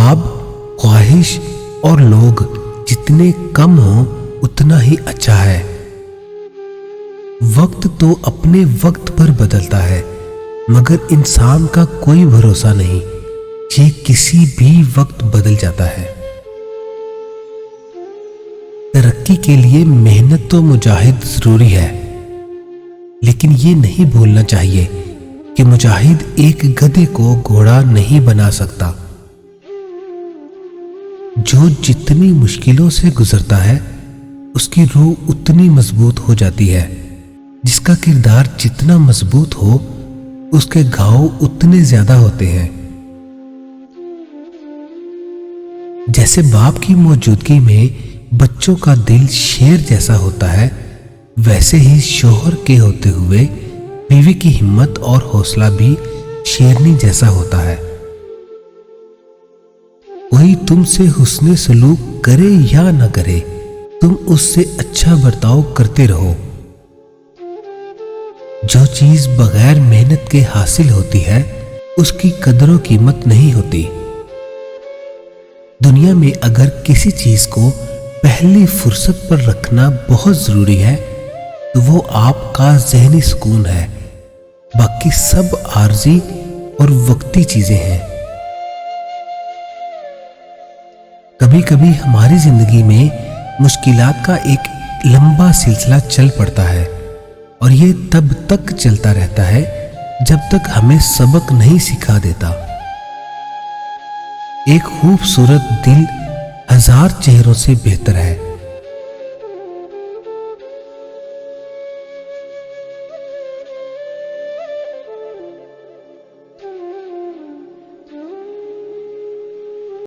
ख्वाब, ख्वाहिश और लोग जितने कम हों उतना ही अच्छा है। वक्त तो अपने वक्त पर बदलता है, मगर इंसान का कोई भरोसा नहीं, ये किसी भी वक्त बदल जाता है। तरक्की के लिए मेहनत तो मुजाहिद जरूरी है, लेकिन ये नहीं भूलना चाहिए कि मुजाहिद एक गधे को घोड़ा नहीं बना सकता। जो जितनी मुश्किलों से गुजरता है उसकी रूह उतनी मजबूत हो जाती है। जिसका किरदार जितना मजबूत हो उसके घाव उतने ज्यादा होते हैं। जैसे बाप की मौजूदगी में बच्चों का दिल शेर जैसा होता है, वैसे ही शोहर के होते हुए बीवी की हिम्मत और हौसला भी शेरनी जैसा होता है। कोई तुमसे हुस्ने सलूक करे या न करे, तुम उससे अच्छा बर्ताव करते रहो। जो चीज बगैर मेहनत के हासिल होती है उसकी कदर कीमत नहीं होती। दुनिया में अगर किसी चीज को पहली फुर्सत पर रखना बहुत जरूरी है तो वो आपका ज़हनी सुकून है। बाकी सब आर्जी और वक्ती चीजें हैं। कभी कभी हमारी जिंदगी में मुश्किलात का एक लंबा सिलसिला चल पड़ता है और ये तब तक चलता रहता है जब तक हमें सबक नहीं सिखा देता। एक खूबसूरत दिल हजार चेहरों से बेहतर है।